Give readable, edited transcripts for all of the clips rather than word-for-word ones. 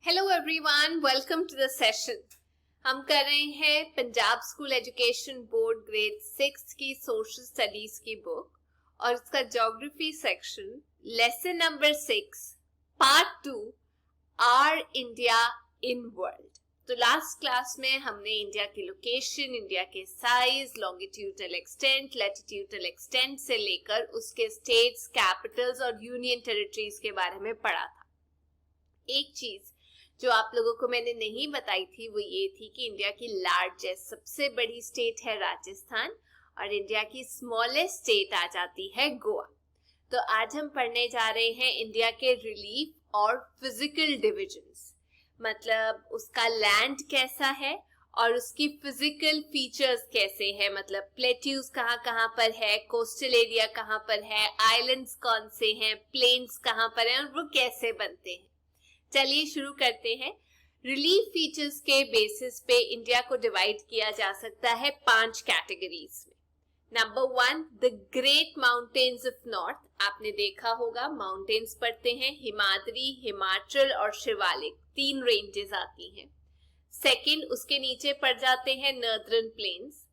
Hello everyone, welcome to the session. हम कर रहे हैं Punjab school education board grade 6 की सोशल स्टडीज की बुक और इसका geography section lesson number 6 part 2 are India in world. तो लास्ट क्लास में हमने इंडिया की लोकेशन, इंडिया के size, longitudinal extent, latitudinal extent से लेकर उसके स्टेट्स, कैपिटल्स और यूनियन टेरिटरीज के बारे में पढ़ा था। एक चीज जो आप लोगों को मैंने नहीं बताई थी वो ये थी कि इंडिया की लार्जेस्ट सबसे बड़ी स्टेट है राजस्थान और इंडिया की स्मॉलेस्ट स्टेट आ जाती है गोवा। तो आज हम पढ़ने जा रहे हैं इंडिया के रिलीफ और फिजिकल डिविजन्स, मतलब उसका लैंड कैसा है और उसकी फिजिकल फीचर्स कैसे हैं, मतलब प्लेट्यूज कहाँ कहाँ पर है, कोस्टल एरिया कहाँ पर है, आइलैंड्स कौन से हैं, प्लेन्स कहाँ पर हैं और वो कैसे बनते हैं। चलिए शुरू करते हैं। रिलीफ फीचर्स के बेसिस पे इंडिया को डिवाइड किया जा सकता है 5 कैटेगरीज में। Number 1, the great mountains of north. आपने देखा होगा माउंटेन्स पढ़ते हैं, हिमाद्री, हिमाचल और शिवालिक, 3 रेंजेस आती हैं। सेकंड, उसके नीचे पड़ जाते हैं नॉर्दर्न प्लेन्स।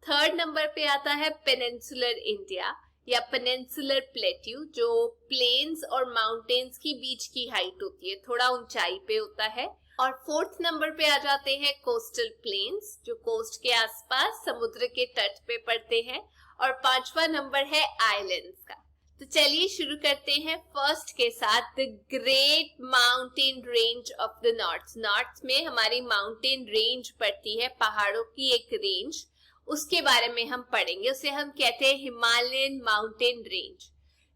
थर्ड नंबर पे आता है पेनिनसुलर इंडिया या पेनिनसुलर प्लेट्यू, जो प्लेन्स और माउंटेन्स की बीच की हाइट होती है, थोड़ा ऊंचाई पे होता है। और फोर्थ नंबर पे आ जाते हैं कोस्टल प्लेन्स, जो कोस्ट के आसपास समुद्र के तट पे पड़ते हैं। और 5वां नंबर है आइलैंड्स का। तो चलिए शुरू करते हैं फर्स्ट के साथ, the great mountain range of the north. North में हमारी माउंटेन रेंज पड़ती है, पहाड़ों की एक रेंज, उसके बारे में हम पढ़ेंगे। उसे हम कहते हैं हिमालयन माउंटेन रेंज,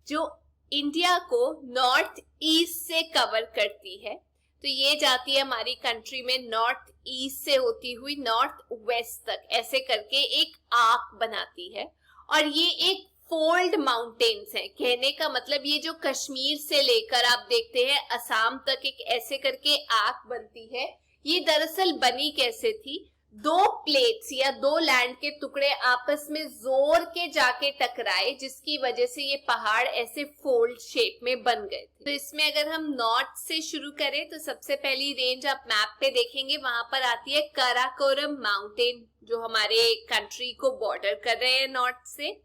जो इंडिया को नॉर्थ ईस्ट से कवर करती है। तो ये जाती है हमारी कंट्री में नॉर्थ ईस्ट से होती हुई नॉर्थ वेस्ट तक, ऐसे करके एक आर्क बनाती है। और ये एक फोल्ड माउंटेन्स है, कहने का मतलब ये जो कश्मीर से लेकर आप देखते हैं असम तक एक ऐसे करके आर्क बनती है। ये दरअसल बनी कैसे थी, 2 प्लेट्स या 2 लैंड के टुकड़े आपस में जोर के जाके टकराए, जिसकी वजह से ये पहाड़ ऐसे फोल्ड शेप में बन गए थे। तो इसमें अगर हम नॉर्थ से शुरू करें तो सबसे पहली रेंज आप मैप पे देखेंगे, वहां पर आती है काराकोरम माउंटेन, जो हमारे कंट्री को बॉर्डर कर रहे हैं नॉर्थ से।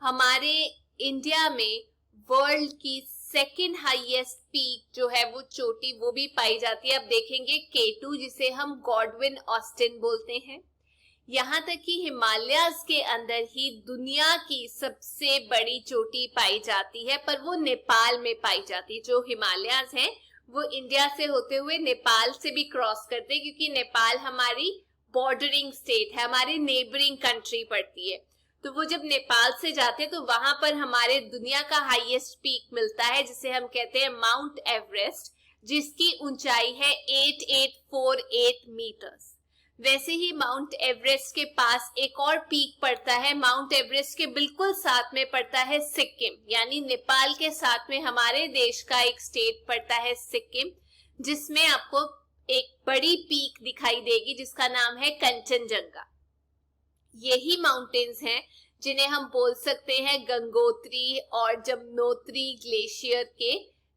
हमारे इंडिया में वर्ल्ड की सेकेंड हाईएस्ट पीक जो है वो चोटी, वो भी पाई जाती है। अब देखेंगे K2, जिसे हम गॉडविन ऑस्टिन बोलते हैं। यहाँ तक कि हिमालयाज के अंदर ही दुनिया की सबसे बड़ी चोटी पाई जाती है, पर वो नेपाल में पाई जाती है। जो हिमालयाज हैं वो इंडिया से होते हुए नेपाल से भी क्रॉस करते हैं, क्योंकि नेपाल हमारी बॉर्डरिंग स्टेट है, हमारी नेबरिंग कंट्री पड़ती है। तो वो जब नेपाल से जाते हैं तो वहां पर हमारे दुनिया का हाईएस्ट पीक मिलता है, जिसे हम कहते हैं माउंट एवरेस्ट, जिसकी ऊंचाई है 8848 मीटर्स। वैसे ही माउंट एवरेस्ट के पास एक और पीक पड़ता है, माउंट एवरेस्ट के बिल्कुल साथ में पड़ता है सिक्किम, यानी नेपाल के साथ में हमारे देश का एक स्टेट पड़ता है सिक्किम, जिसमें आपको एक बड़ी पीक दिखाई देगी जिसका नाम है कंचनजंगा। यही माउंटेन्स हैं जिन्हें हम बोल सकते हैं गंगोत्री और जमुनोत्री ग्लेशियर के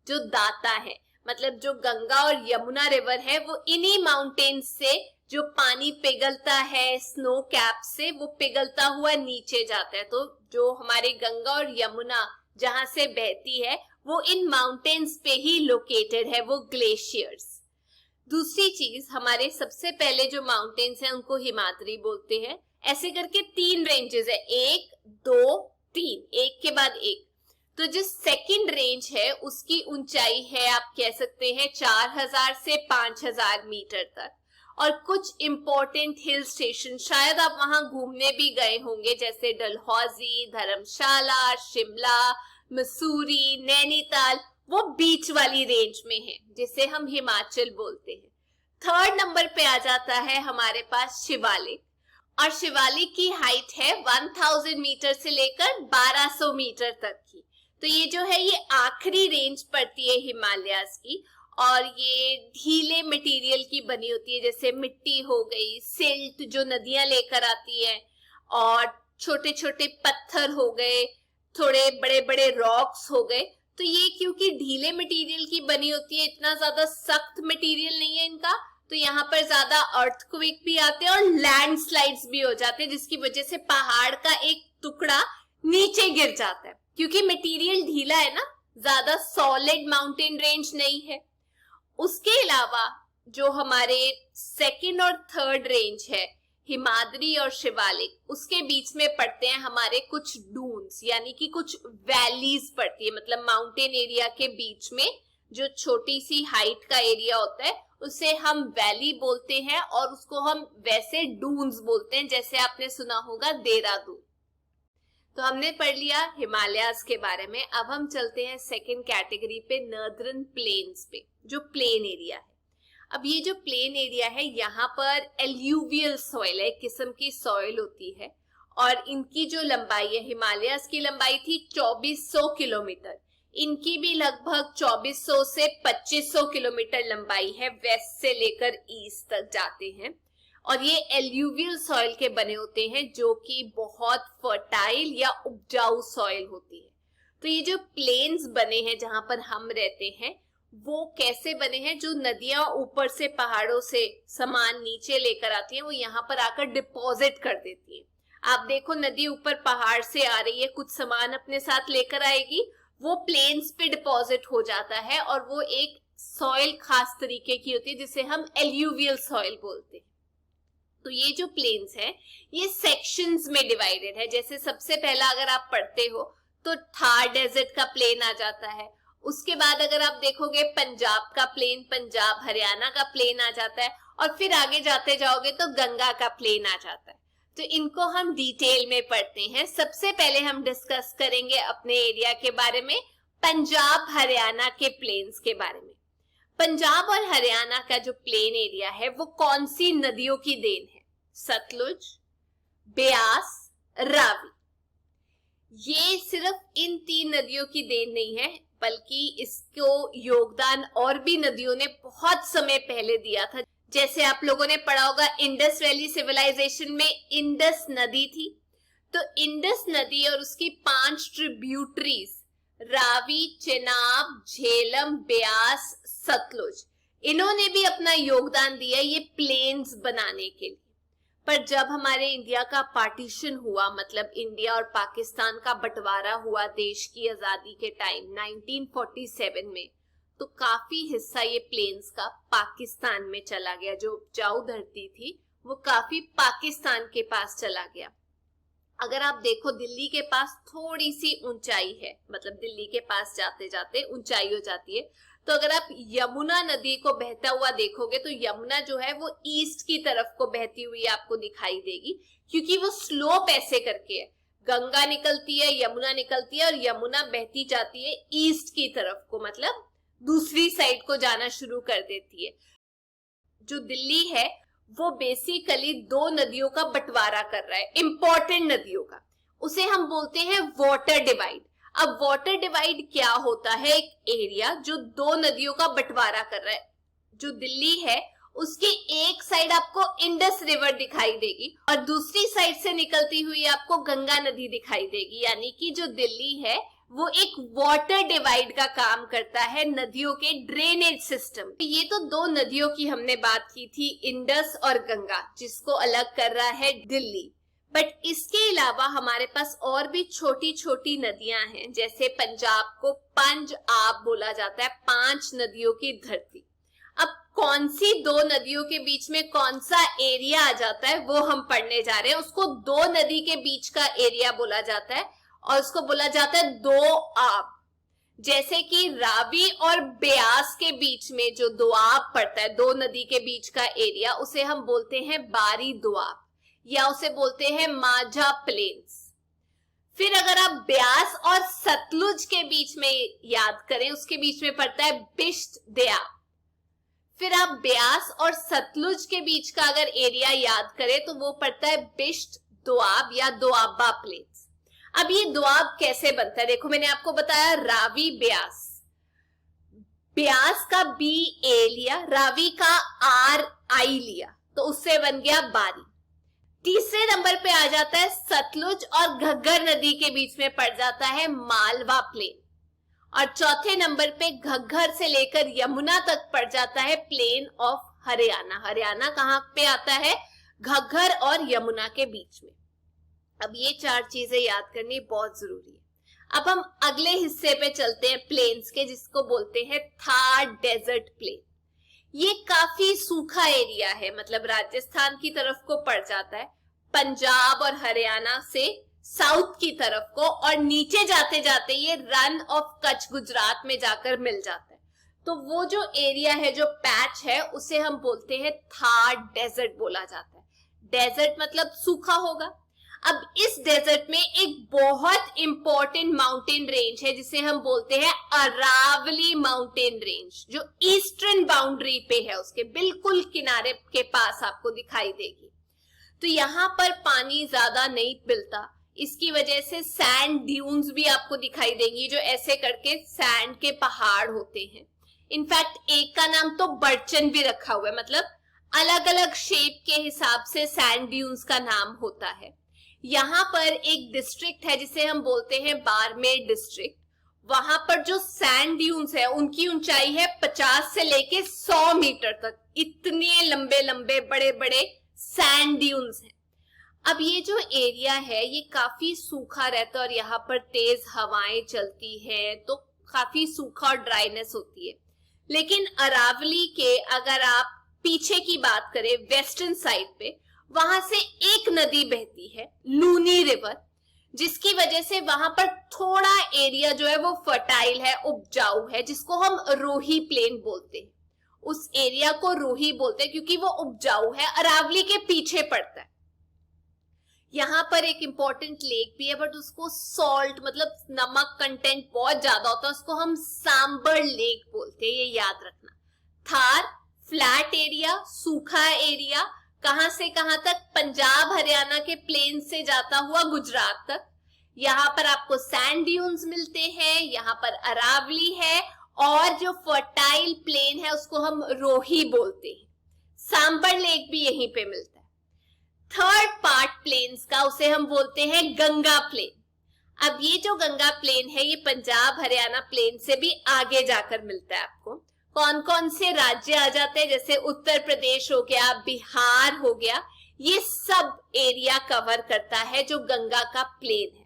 जो दाता है, मतलब जो गंगा और यमुना रिवर है वो इन्हीं माउंटेन्स से जो पानी पिघलता है स्नो कैप से, वो पिघलता हुआ नीचे जाता है। तो जो हमारी गंगा और यमुना जहां से बहती है वो इन माउंटेन्स पे ही लोकेटेड है, वो ग्लेशियर्स। दूसरी चीज, हमारे सबसे पहले जो माउंटेन्स हैं उनको हिमाद्री बोलते हैं। ऐसे करके 3 रेंजेस है, 1 2 3, एक के बाद एक। तो जो सेकंड रेंज है उसकी ऊंचाई है, आप कह सकते हैं 4000 से 5000 मीटर तक। और कुछ इंपॉर्टेंट हिल स्टेशन, शायद आप वहां घूमने भी गए होंगे, जैसे डलहौजी, धर्मशाला, शिमला, मसूरी, नैनीताल, वो बीच वाली रेंज में है, जिसे हम हिमाचल बोलते हैं। थर्ड नंबर पे आ जाता है हमारे पास शिवालिक, और शिवालिक की हाइट है 1000 मीटर से लेकर 1200 मीटर तक की। तो ये जो है ये आखिरी रेंज पड़ती है हिमालयाज की, और ये ढीले मटेरियल की बनी होती है, जैसे मिट्टी हो गई, सिल्ट जो नदियां लेकर आती है, और छोटे छोटे पत्थर हो गए, थोड़े बड़े बड़े रॉक्स हो गए। तो ये क्योंकि ढीले मटेरियल की बनी होती है, इतना ज्यादा सख्त मटेरियल नहीं है इनका, तो यहाँ पर ज्यादा अर्थक्वेक भी आते हैं और लैंडस्लाइड्स भी हो जाते हैं, जिसकी वजह से पहाड़ का एक टुकड़ा नीचे गिर जाता है। क्योंकि मटेरियल ढीला है ना, ज्यादा सॉलिड माउंटेन रेंज नहीं है। उसके अलावा जो हमारे सेकंड और थर्ड रेंज है, हिमाद्री और शिवालिक, उसके बीच में पड़ते हैं हमारे कुछ डून्स, यानी कि कुछ वैलीज पड़ती है। मतलब माउंटेन एरिया के बीच में जो छोटी सी हाइट का एरिया होता है उसे हम वैली बोलते हैं, और उसको हम वैसे डून्स बोलते हैं, जैसे आपने सुना होगा देहरादून। तो हमने पढ़ लिया हिमालयाज के बारे में। अब हम चलते हैं सेकंड कैटेगरी पे, नॉर्दर्न प्लेन्स पे, जो प्लेन एरिया है। अब ये जो प्लेन एरिया है, यहाँ पर एल्यूवियल सॉइल है, एक किस्म की सॉइल होती है, और इनकी जो लंबाई है, हिमालयाज की लंबाई थी 2400 किलोमीटर, इनकी भी लगभग 2400 से 2500 किलोमीटर लंबाई है, वेस्ट से लेकर ईस्ट तक जाते हैं। और ये एल्यूवियल सॉइल के बने होते हैं, जो कि बहुत फर्टाइल या उपजाऊ सॉइल होती है। तो ये जो प्लेन्स बने हैं जहां पर हम रहते हैं, वो कैसे बने हैं? जो नदियां ऊपर से पहाड़ों से सामान नीचे लेकर आती हैं, वो यहाँ पर आकर डिपॉजिट कर देती है। आप देखो, नदी ऊपर पहाड़ से आ रही है, कुछ सामान अपने साथ लेकर आएगी, वो प्लेन्स पे डिपॉजिट हो जाता है, और वो एक सॉइल खास तरीके की होती है जिसे हम एल्यूवियल सॉइल बोलते हैं। तो ये जो प्लेन्स हैं, ये सेक्शंस में डिवाइडेड है। जैसे सबसे पहला अगर आप पढ़ते हो तो थार डेजर्ट का प्लेन आ जाता है। उसके बाद अगर आप देखोगे पंजाब का प्लेन, पंजाब हरियाणा का प्लेन आ जाता है, और फिर आगे जाते जाओगे तो गंगा का प्लेन आ जाता है। तो इनको हम डिटेल में पढ़ते हैं। सबसे पहले हम डिस्कस करेंगे अपने एरिया के बारे में, पंजाब हरियाणा के प्लेन्स के बारे में। पंजाब और हरियाणा का जो प्लेन एरिया है, वो कौन सी नदियों की देन है? सतलुज, ब्यास, रावी। ये सिर्फ इन 3 नदियों की देन नहीं है, बल्कि इसको योगदान और भी नदियों ने बहुत समय पहले दिया था। जैसे आप लोगों ने पढ़ा होगा, इंडस वैली सिविलाइजेशन में इंडस नदी थी, तो इंडस नदी और उसकी 5 ट्रिब्यूटरीज, रावी, चेनाब, झेलम, ब्यास, सतलुज, इन्होंने भी अपना योगदान दिया ये प्लेन्स बनाने के लिए। पर जब हमारे इंडिया का पार्टीशन हुआ, मतलब इंडिया और पाकिस्तान का बंटवारा हुआ देश की आजादी के टाइम 1947 में, तो काफी हिस्सा ये प्लेन्स का पाकिस्तान में चला गया। जो उपजाऊ धरती थी वो काफी पाकिस्तान के पास चला गया। अगर आप देखो, दिल्ली के पास थोड़ी सी ऊंचाई है, मतलब दिल्ली के पास जाते जाते ऊंचाई हो जाती है। तो अगर आप यमुना नदी को बहता हुआ देखोगे, तो यमुना जो है वो ईस्ट की तरफ को बहती हुई आपको दिखाई देगी, क्योंकि वो स्लोप ऐसे करके है। गंगा निकलती है, यमुना निकलती है, और यमुना बहती जाती है ईस्ट की तरफ को, मतलब दूसरी साइड को जाना शुरू कर देती है। जो दिल्ली है वो बेसिकली 2 नदियों का बंटवारा कर रहा है, इंपॉर्टेंट नदियों का। उसे हम बोलते हैं वाटर डिवाइड। अब वाटर डिवाइड क्या होता है? एक एरिया जो 2 नदियों का बंटवारा कर रहा है। जो दिल्ली है उसकी एक साइड आपको इंडस रिवर दिखाई देगी, और दूसरी साइड से निकलती हुई आपको गंगा नदी दिखाई देगी। यानी कि जो दिल्ली है वो एक वाटर डिवाइड का काम करता है, नदियों के ड्रेनेज सिस्टम। ये तो 2 नदियों की हमने बात की थी, इंडस और गंगा, जिसको अलग कर रहा है दिल्ली। बट इसके अलावा हमारे पास और भी छोटी छोटी नदियां हैं। जैसे पंजाब को पंजाब बोला जाता है, 5 नदियों की धरती। अब कौन सी 2 नदियों के बीच में कौन सा एरिया आ जाता है वो हम पढ़ने जा रहे हैं। उसको 2 नदी के बीच का एरिया बोला जाता है, और उसको बोला जाता है दोआब। जैसे कि रावी और ब्यास के बीच में जो दोआब पड़ता है, 2 नदी के बीच का एरिया, उसे हम बोलते हैं बारी दोआब, या उसे बोलते हैं माझा प्लेन्स। फिर अगर आप ब्यास और सतलुज के बीच में याद करें, उसके बीच में पड़ता है बिश्त दोआब। फिर आप ब्यास और सतलुज के बीच का अगर एरिया याद करें तो वो पड़ता है बिश्त दोआब या दोआबा प्लेन्स। अब ये दोआब कैसे बनता है? देखो, मैंने आपको बताया रावी ब्यास, ब्यास का बी ए लिया, रावी का आर आई लिया, तो उससे बन गया बारी। तीसरे नंबर पे आ जाता है सतलुज और घग्गर नदी के बीच में पड़ जाता है मालवा प्लेन, और चौथे नंबर पे घग्गर से लेकर यमुना तक पड़ जाता है प्लेन ऑफ हरियाणा। हरियाणा कहाँ पे आता है? घग्गर और यमुना के बीच में। अब ये 4 चीजें याद करनी बहुत जरूरी है। अब हम अगले हिस्से पे चलते हैं प्लेन्स के, जिसको बोलते हैं थार डेजर्ट प्लेन। ये काफी सूखा एरिया है, मतलब राजस्थान की तरफ को पड़ जाता है, पंजाब और हरियाणा से साउथ की तरफ को, और नीचे जाते जाते ये रन ऑफ कच्छ गुजरात में जाकर मिल जाता है। तो वो जो एरिया है, जो पैच है, उसे हम बोलते हैं थार डेजर्ट बोला जाता है। डेजर्ट मतलब सूखा होगा। अब इस डेजर्ट में एक बहुत इंपॉर्टेंट माउंटेन रेंज है जिसे हम बोलते हैं अरावली माउंटेन रेंज, जो ईस्टर्न बाउंड्री पे है, उसके बिल्कुल किनारे के पास आपको दिखाई देगी। तो यहाँ पर पानी ज्यादा नहीं मिलता, इसकी वजह से सैंड ड्यून्स भी आपको दिखाई देंगी, जो ऐसे करके सैंड के पहाड़ होते हैं। इनफैक्ट एक का नाम तो बड़चन भी रखा हुआ है, मतलब अलग अलग शेप के हिसाब से सैंड ड्यून्स का नाम होता है। यहाँ पर एक डिस्ट्रिक्ट है जिसे हम बोलते हैं बाड़मेर डिस्ट्रिक्ट। वहां पर जो सैंड ड्यून्स है उनकी ऊंचाई है 50 से लेके 100 मीटर तक। इतने लंबे लंबे बड़े बड़े सैंड ड्यून्स हैं। अब ये जो एरिया है ये काफी सूखा रहता है और यहाँ पर तेज हवाएं चलती है, तो काफी सूखा और ड्राइनेस होती है। लेकिन अरावली के अगर आप पीछे की बात करें, वेस्टर्न साइड पे, वहां से एक नदी बहती है, लूनी रिवर, जिसकी वजह से वहां पर थोड़ा एरिया जो है वो फर्टाइल है, उपजाऊ है, जिसको हम रोही प्लेन बोलते हैं। उस एरिया को रोही बोलते हैं क्योंकि वो उपजाऊ है, अरावली के पीछे पड़ता है। यहाँ पर एक इंपॉर्टेंट लेक भी है, बट उसको सॉल्ट मतलब नमक कंटेंट बहुत ज्यादा होता है, उसको हम सांबर लेक बोलते हैं, ये याद रखना। थार फ्लैट एरिया, सूखा एरिया, कहां से कहां तक? पंजाब हरियाणा के प्लेन से जाता हुआ गुजरात तक। यहाँ पर आपको सैंड ड्यून्स मिलते हैं, यहाँ पर अरावली है, और जो फर्टाइल प्लेन है उसको हम रोही बोलते हैं। सांबर लेक भी यहीं पे मिलता है। थर्ड पार्ट प्लेन्स का, उसे हम बोलते हैं गंगा प्लेन। अब ये जो गंगा प्लेन है ये पंजाब हरियाणा प्लेन से भी आगे जाकर मिलता है आपको। कौन कौन से राज्य आ जाते हैं? जैसे उत्तर प्रदेश हो गया, बिहार हो गया, ये सब एरिया कवर करता है जो गंगा का प्लेन है।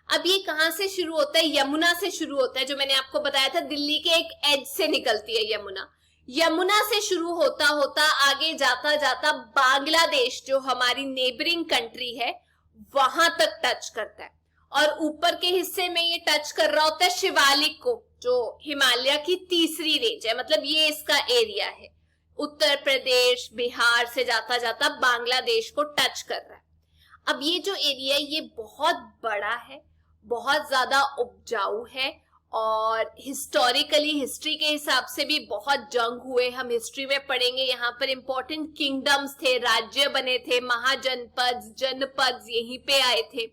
अब ये कहां से शुरू होता है? यमुना से शुरू होता है, जो मैंने आपको बताया था, दिल्ली के एक एज से निकलती है यमुना। यमुना से शुरू होता होता आगे जाता जाता बांग्लादेश, जो हमारी नेबरिंग कंट्री है, वहां तक टच करता है। और ऊपर के हिस्से में ये टच कर रहा होता है शिवालिक को, जो हिमालय की तीसरी रेंज है, मतलब ये इसका एरिया है। उत्तर प्रदेश बिहार से जाता जाता बांग्लादेश को टच कर रहा है। अब ये जो एरिया है ये बहुत बड़ा है, बहुत ज्यादा उपजाऊ है, और हिस्टोरिकली हिस्ट्री के हिसाब से भी बहुत जंग हुए, हम हिस्ट्री में पढ़ेंगे। यहाँ पर इंपॉर्टेंट किंगडम्स थे, राज्य बने थे, महाजनपद जनपद यहीं पे आए थे।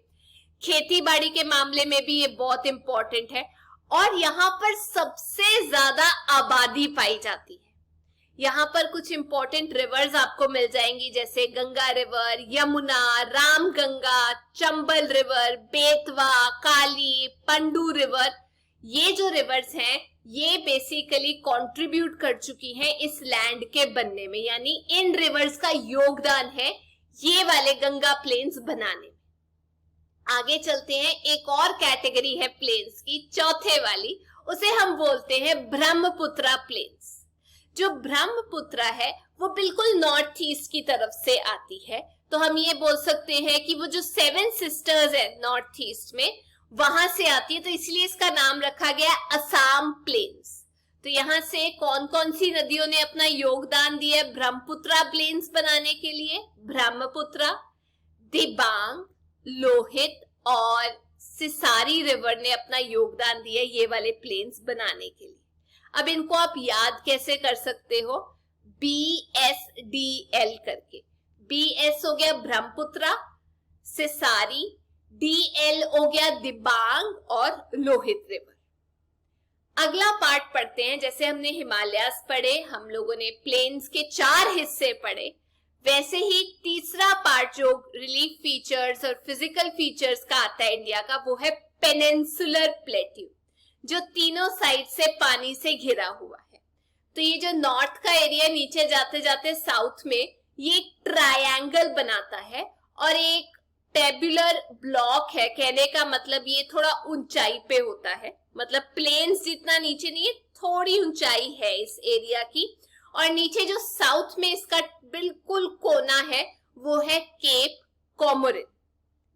खेती बाड़ी के मामले में भी ये बहुत इंपॉर्टेंट है, और यहाँ पर सबसे ज्यादा आबादी पाई जाती है। यहाँ पर कुछ इंपॉर्टेंट रिवर्स आपको मिल जाएंगी, जैसे गंगा रिवर, यमुना, रामगंगा, चंबल रिवर, बेतवा, काली, पंडू रिवर। ये जो रिवर्स हैं ये बेसिकली कंट्रीब्यूट कर चुकी हैं इस लैंड के बनने में, यानी इन रिवर्स का योगदान है ये वाले गंगा प्लेन्स बनाने में। आगे चलते हैं, एक और कैटेगरी है प्लेन्स की, चौथे वाली, उसे हम बोलते हैं ब्रह्मपुत्रा प्लेन्स। जो ब्रह्मपुत्रा है वो बिल्कुल नॉर्थ ईस्ट की तरफ से आती है, तो हम ये बोल सकते हैं कि वो जो 7 सिस्टर्स है नॉर्थ ईस्ट में वहां से आती है, तो इसलिए इसका नाम रखा गया असम प्लेन्स। तो यहाँ से कौन कौन सी नदियों ने अपना योगदान दिया ब्रह्मपुत्रा प्लेन्स बनाने के लिए? ब्रह्मपुत्रा, दिबांग, लोहित और सिसारी रिवर ने अपना योगदान दिया ये वाले प्लेन्स बनाने के लिए। अब इनको आप याद कैसे कर सकते हो? BSDL करके। BS हो गया ब्रह्मपुत्रा, सिसारी, DL हो गया दिबांग और लोहित रिवर। अगला पार्ट पढ़ते हैं। जैसे हमने हिमालयास पढ़े, हम लोगों ने प्लेन्स के 4 हिस्से पढ़े, वैसे ही तीसरा पार्ट जो रिलीफ फीचर्स और फिजिकल फीचर्स का आता है इंडिया का, वो है पेनिनसुलर प्लेट्यू। जो तीनों साइड से पानी से घिरा हुआ है। तो ये जो नॉर्थ का एरिया नीचे जाते जाते साउथ में ये ट्रायंगल बनाता है और एक टेबुलर ब्लॉक है। कहने का मतलब ये थोड़ा ऊंचाई पे होता है, मतलब प्लेन्स जितना नीचे नहीं है, थोड़ी ऊंचाई है इस एरिया की। और नीचे जो साउथ में इसका बिल्कुल कोना है वो है केप कोमोरिन।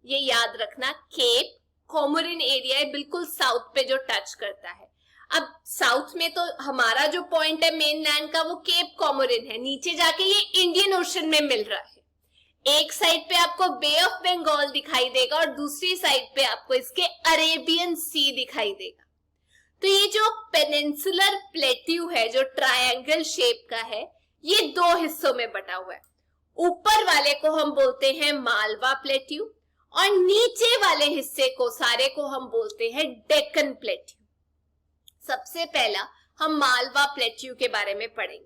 ये याद रखना, केप कोमोरिन एरिया है बिल्कुल साउथ पे जो टच करता है। अब साउथ में तो हमारा जो पॉइंट है मेनलैंड का वो केप कोमोरिन है, नीचे जाके ये इंडियन ओशन में मिल रहा है। एक साइड पे आपको बे ऑफ बंगाल दिखाई देगा और दूसरी साइड पे आपको इसके अरेबियन सी दिखाई देगा। तो ये जो पेनिनसुलर प्लेट्यू है जो ट्रायंगल शेप का है, ये दो हिस्सों में बटा हुआ है। ऊपर वाले को हम बोलते हैं मालवा प्लेट्यू और नीचे वाले हिस्से को सारे को हम बोलते हैं डेक्कन प्लेट्यू। सबसे पहला हम मालवा प्लेट्यू के बारे में पढ़ेंगे।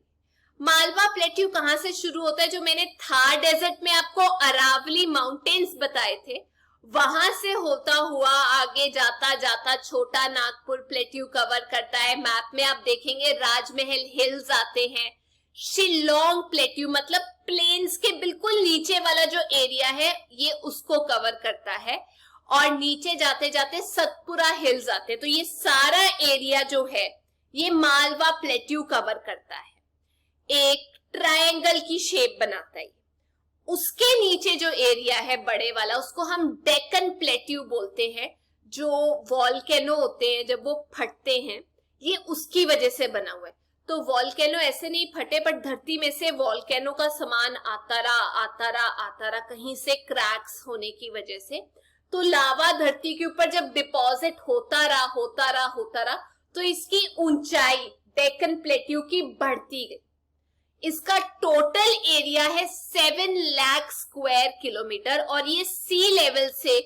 मालवा प्लेट्यू कहां से शुरू होता है? जो मैंने थार डेजर्ट में आपको अरावली माउंटेन्स बताए थे, वहां से होता हुआ आगे जाता जाता छोटा नागपुर प्लेट्यू कवर करता है। मैप में आप देखेंगे राजमहल हिल्स आते हैं। शिलोंग प्लेट्यू मतलब प्लेन्स के बिल्कुल नीचे वाला जो एरिया है ये उसको कवर करता है और नीचे जाते जाते सतपुरा हिल्स आते हैं। तो ये सारा एरिया जो है ये मालवा प्लेट्यू कवर करता है, एक ट्रायंगल की शेप बनाता है। उसके नीचे जो एरिया है बड़े वाला उसको हम डेक्कन प्लेट्यू बोलते हैं। जो वॉल्केनो होते हैं जब वो फटते हैं ये उसकी वजह से बना हुआ है। तो वॉल्केनो ऐसे नहीं फटे पर धरती में से वॉल्केनो का सामान आता रहा कहीं से क्रैक्स होने की वजह से। तो लावा धरती के ऊपर जब डिपॉजिट होता रहा तो इसकी ऊंचाई डेक्कन प्लेट्यू की बढ़ती गई। इसका टोटल एरिया है 7 लाख स्क्वायर किलोमीटर और ये सी लेवल से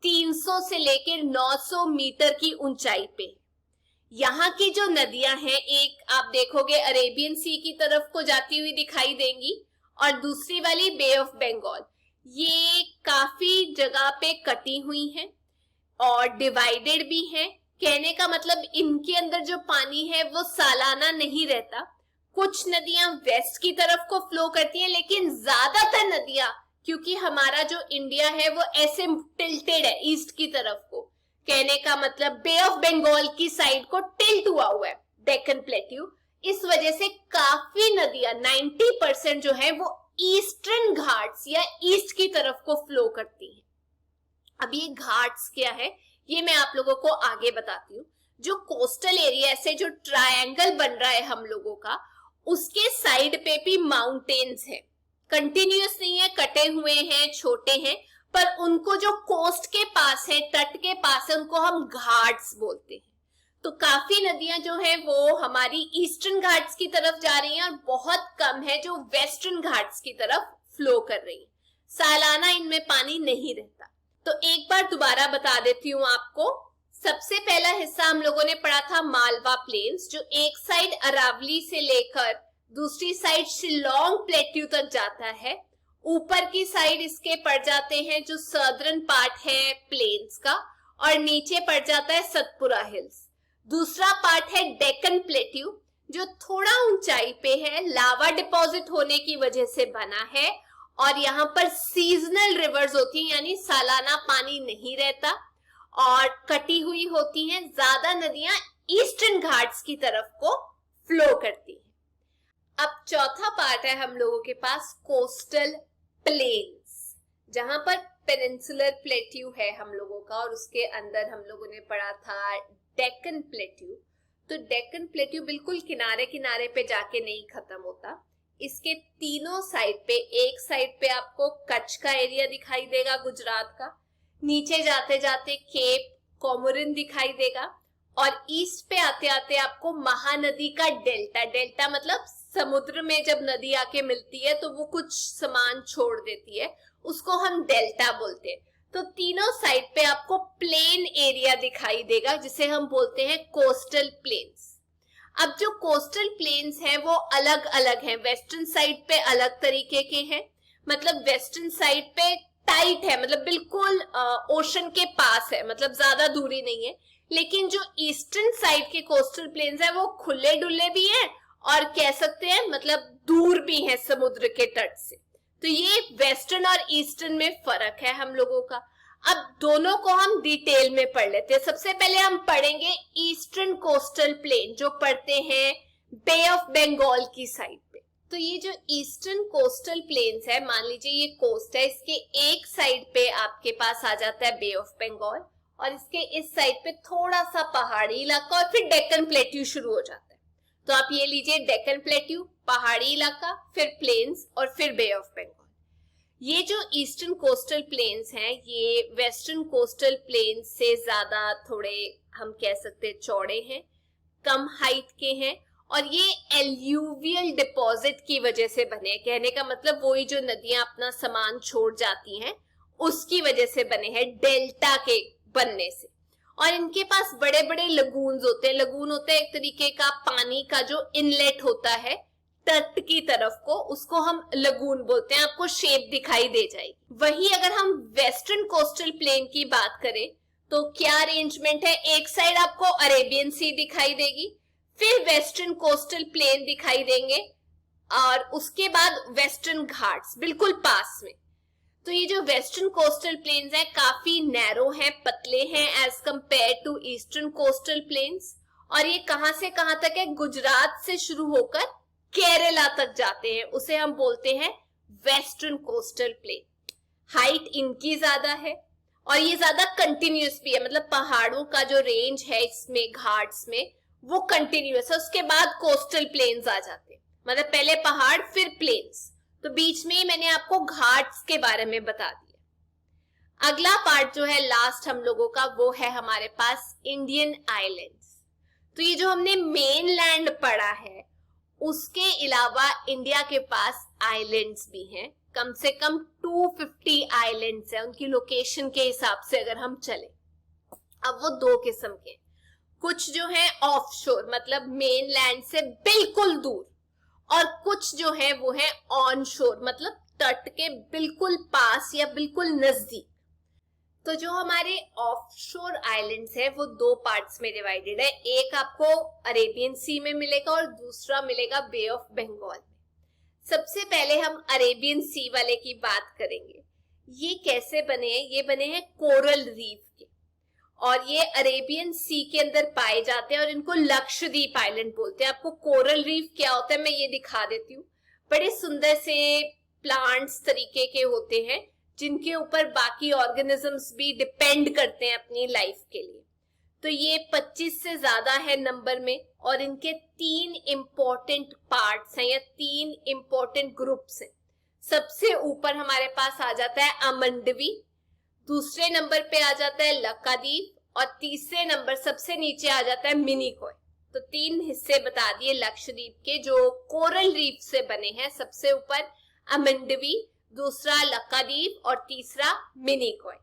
300 से लेकर 900 मीटर की ऊंचाई पे है। यहाँ की जो नदियां हैं, एक आप देखोगे अरेबियन सी की तरफ को जाती हुई दिखाई देंगी और दूसरी वाली बे ऑफ बंगाल। ये काफी जगह पे कटी हुई हैं और डिवाइडेड भी हैं। कहने का मतलब इनके अंदर जो पानी है वो सालाना नहीं रहता। कुछ नदियां वेस्ट की तरफ को फ्लो करती हैं, लेकिन ज्यादातर नदियां, क्योंकि हमारा जो इंडिया है वो ऐसे टिल्टेड है ईस्ट की तरफ को, कहने का मतलब बे ऑफ बंगाल की साइड को टिल्ट हुआ है डेक्कन प्लेट्यू। इस वजह से काफी नदियां 90% जो है वो ईस्टर्न घाट्स या ईस्ट की तरफ को फ्लो करती हैं। अब ये घाट्स क्या है ये मैं आप लोगों को आगे बताती हूँ। जो कोस्टल एरिया से जो ट्रायंगल बन रहा है हम लोगों का, उसके साइड पे भी माउंटेन्स है, कंटिन्यूअस नहीं है, कटे हुए हैं, छोटे हैं, पर उनको जो कोस्ट के पास है, तट के पास है, उनको हम घाट्स बोलते हैं। तो काफी नदियां जो है वो हमारी ईस्टर्न घाट्स की तरफ जा रही हैं और बहुत कम है जो वेस्टर्न घाट्स की तरफ फ्लो कर रही है। सालाना इनमें पानी नहीं रहता। तो एक बार दोबारा बता देती हूँ आपको। सबसे पहला हिस्सा हम लोगों ने पढ़ा था मालवा प्लेन्स, जो एक साइड अरावली से लेकर दूसरी साइड शिलोंग प्लेट्यू तक जाता है। ऊपर की साइड इसके पड़ जाते हैं जो सदर्न पार्ट है प्लेन्स का, और नीचे पड़ जाता है सतपुरा हिल्स। दूसरा पार्ट है डेक्कन प्लेट्यू जो थोड़ा ऊंचाई पे है, लावा डिपॉजिट होने की वजह से बना है और यहाँ पर सीजनल रिवर्स होती हैं, यानी सालाना पानी नहीं रहता और कटी हुई होती हैं। ज्यादा नदियां ईस्टर्न घाट्स की तरफ को फ्लो करती हैं। अब चौथा पार्ट है हम लोगों के पास कोस्टल प्लेन्स, जहां पर पेनिनसुलर प्लेट्यू है हम लोगों का और उसके अंदर हम लोगों ने पढ़ा था डेक्कन प्लेट्यू। तो डेक्कन प्लेट्यू बिल्कुल किनारे किनारे पे जाके नहीं खत्म होता। इसके तीनों साइड पे, एक साइड पे आपको कच्छ का एरिया दिखाई देगा गुजरात का, नीचे जाते जाते केप कोमोरिन दिखाई देगा और ईस्ट पे आते आते आपको महानदी का डेल्टा, डेल्टा मतलब समुद्र में जब नदी आके मिलती है तो वो कुछ सामान छोड़ देती है, उसको हम डेल्टा बोलते हैं। तो तीनों साइड पे आपको प्लेन एरिया दिखाई देगा जिसे हम बोलते हैं कोस्टल प्लेन्स। अब जो कोस्टल प्लेन्स हैं वो अलग अलग हैं। वेस्टर्न साइड पे अलग तरीके के हैं, मतलब वेस्टर्न साइड पे टाइट है, मतलब बिल्कुल ओशन के पास है, मतलब ज्यादा दूरी नहीं है। लेकिन जो ईस्टर्न साइड के कोस्टल प्लेन्स है वो खुले डुले भी हैं और कह सकते हैं मतलब दूर भी हैं समुद्र के तट से। तो ये वेस्टर्न और ईस्टर्न में फर्क है हम लोगों का। अब दोनों को हम डिटेल में पढ़ लेते हैं। सबसे पहले हम पढ़ेंगे ईस्टर्न कोस्टल प्लेन जो पढ़ते हैं बे ऑफ बंगाल की साइड पे। तो ये जो ईस्टर्न कोस्टल प्लेन्स है, मान लीजिए ये कोस्ट है, इसके एक साइड पे आपके पास आ जाता है बे ऑफ बंगाल और इसके इस साइड पे थोड़ा सा पहाड़ी इलाका और फिर डेक्कन प्लेट्यू शुरू हो जाता है। तो आप ये लीजिए डेक्कन प्लेट्यू, पहाड़ी इलाका, फिर प्लेन्स और फिर बे ऑफ बंगाल। ये जो ईस्टर्न कोस्टल प्लेन्स हैं ये वेस्टर्न कोस्टल प्लेन्स से ज्यादा थोड़े हम कह सकते हैं चौड़े हैं, कम हाइट के हैं और ये एल्यूवियल डिपॉजिट की वजह से बने। कहने का मतलब वही जो नदियां अपना सामान छोड़ जाती हैं उसकी वजह से बने हैं, डेल्टा के बनने से। और इनके पास बड़े बड़े लगून्स होते हैं। लगून होता है एक तरीके का पानी का जो इनलेट होता है तट की तरफ को, उसको हम लगून बोलते हैं। आपको शेप दिखाई दे जाएगी। वही अगर हम वेस्टर्न कोस्टल प्लेन की बात करें तो क्या अरेंजमेंट है, एक साइड आपको अरेबियन सी दिखाई देगी, फिर वेस्टर्न कोस्टल प्लेन दिखाई देंगे और उसके बाद वेस्टर्न घाट्स बिल्कुल पास में। तो ये जो वेस्टर्न कोस्टल प्लेन्स हैं काफी नैरो हैं, पतले हैं as compare to eastern coastal plains. और ये कहां से कहां तक है, गुजरात से शुरू होकर केरला तक जाते हैं, उसे हम बोलते हैं वेस्टर्न कोस्टल प्लेन। हाइट इनकी ज्यादा है और ये ज्यादा कंटिन्यूअस भी है, मतलब पहाड़ों का जो रेंज है इसमें घाट्स में वो कंटिन्यूअस है। उसके बाद कोस्टल प्लेन्स आ जाते हैं, मतलब पहले पहाड़ फिर प्लेन्स। तो बीच में ही मैंने आपको घाट्स के बारे में बता दिया। अगला पार्ट जो है लास्ट हम लोगों का वो है हमारे पास इंडियन आइलैंड्स। तो ये जो हमने मेन लैंड पढ़ा है उसके अलावा इंडिया के पास आइलैंड्स भी हैं, कम से कम 250 आइलैंड्स हैं उनकी लोकेशन के हिसाब से अगर हम चले। अब वो दो किस्म के, कुछ जो है ऑफ शोर मतलब मेन लैंड से बिल्कुल दूर, और कुछ जो है वो है ऑन शोर मतलब तट के बिल्कुल पास या बिल्कुल नजदीक। तो जो हमारे ऑफ शोर आइलैंड्स है वो दो पार्ट्स में डिवाइडेड है। एक आपको अरेबियन सी में मिलेगा और दूसरा मिलेगा बे ऑफ बंगाल में। सबसे पहले हम अरेबियन सी वाले की बात करेंगे। ये कैसे बने हैं, ये बने हैं कोरल रीफ के और ये अरेबियन सी के अंदर पाए जाते हैं और इनको लक्षद्वीप आइलैंड बोलते हैं। आपको कोरल रीफ क्या होता है मैं ये दिखा देती हूँ। बड़े सुंदर से प्लांट्स तरीके के होते हैं जिनके ऊपर बाकी ऑर्गेनिजम्स भी डिपेंड करते हैं अपनी लाइफ के लिए। तो ये 25 से ज्यादा है नंबर में और इनके 3 इंपॉर्टेंट पार्ट्स हैं या 3 इंपॉर्टेंट ग्रुप्स हैं। सबसे ऊपर हमारे पास आ जाता है अमंडवी, दूसरे नंबर पे आ जाता है लक्षद्वीप और तीसरे नंबर सबसे नीचे आ जाता है मिनिकॉय। तो 3 हिस्से बता दिए लक्षद्वीप के जो कोरल रीफ से बने हैं। सबसे ऊपर अमंडवी, दूसरा लक्षद्वीप और तीसरा मिनिकॉय,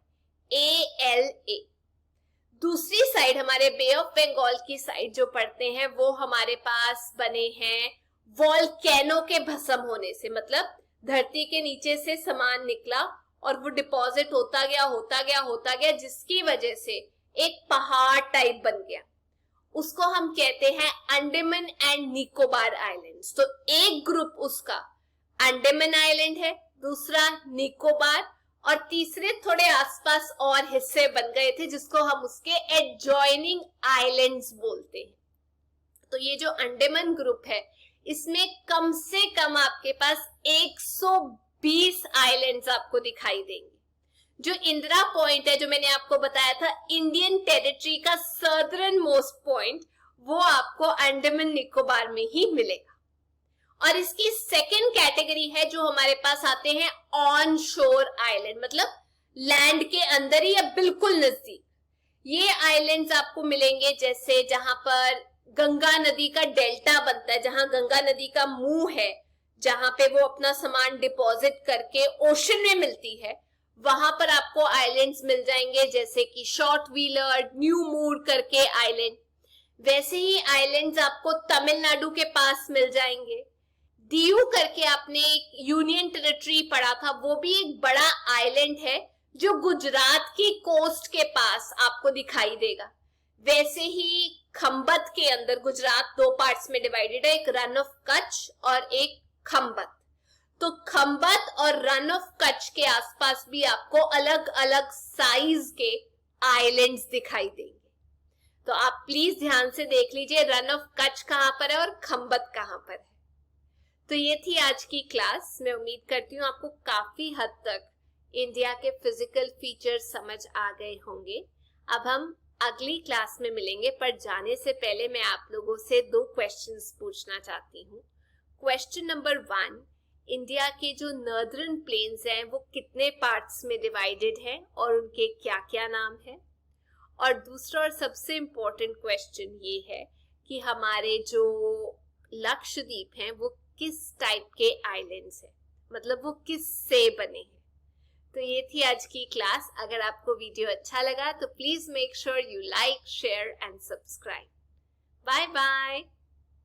ALA। दूसरी साइड हमारे बे ऑफ बंगाल की साइड जो पढ़ते हैं वो हमारे पास बने हैं वॉल्केनो के भस्म होने से, मतलब धरती के नीचे से सामान निकला और वो डिपॉजिट होता गया जिसकी वजह से एक पहाड़ टाइप बन गया। उसको हम कहते हैं अंडमान एंड निकोबार आइलैंड्स। तो एक ग्रुप उसका अंडमान आइलैंड है, दूसरा निकोबार और तीसरे थोड़े आसपास और हिस्से बन गए थे जिसको हम उसके एडजॉइनिंग आइलैंड्स बोलते हैं। तो ये जो अंडमान ग्रुप है इसमें कम से कम आपके पास 120 आइलैंड्स आपको दिखाई देंगे। जो इंदिरा पॉइंट है जो मैंने आपको बताया था इंडियन टेरिटरी का सदर्न मोस्ट पॉइंट, वो आपको अंडमान निकोबार में ही मिलेगा। और इसकी सेकेंड कैटेगरी है जो हमारे पास आते हैं ऑन शोर आइलैंड, मतलब लैंड के अंदर ही या बिल्कुल नजदीक। ये आइलैंड्स आपको मिलेंगे जैसे जहां पर गंगा नदी का डेल्टा बनता है, जहां गंगा नदी का मुंह है, जहां पे वो अपना सामान डिपॉजिट करके ओशन में मिलती है, वहां पर आपको आइलैंड्स मिल जाएंगे जैसे कि शॉर्ट व्हीलर, न्यू मूर करके आइलैंड। वैसे ही आइलैंड्स आपको तमिलनाडु के पास मिल जाएंगे। दीव करके आपने एक यूनियन टेरिटरी पढ़ा था, वो भी एक बड़ा आइलैंड है जो गुजरात की कोस्ट के पास आपको दिखाई देगा। वैसे ही खंबत के अंदर गुजरात दो पार्ट्स में डिवाइडेड है, एक रन ऑफ कच्छ और एक खंबत। तो खंबत और रन ऑफ कच्छ के आसपास भी आपको अलग अलग साइज के आइलैंड्स दिखाई देंगे। तो आप प्लीज ध्यान से देख लीजिए रन ऑफ कच्छ कहां पर है और खंबत कहां पर है। तो ये थी आज की क्लास। मैं उम्मीद करती हूँ आपको काफी हद तक इंडिया के फिजिकल फीचर्स समझ आ गए होंगे। अब हम अगली क्लास में मिलेंगे, पर जाने से पहले मैं आप लोगों से 2 क्वेश्चंस पूछना चाहती हूँ। क्वेश्चन नंबर 1, इंडिया के जो नॉर्दर्न प्लेन्स हैं वो कितने पार्ट्स में डिवाइडेड है और उनके क्या क्या नाम है। और दूसरा और सबसे इम्पोर्टेंट क्वेश्चन ये है कि हमारे जो लक्षद्वीप हैं वो किस टाइप के आइलैंड्स हैं, मतलब वो किस से बने हैं। तो ये थी आज की क्लास। अगर आपको वीडियो अच्छा लगा तो please make sure you like, share and subscribe. Bye bye.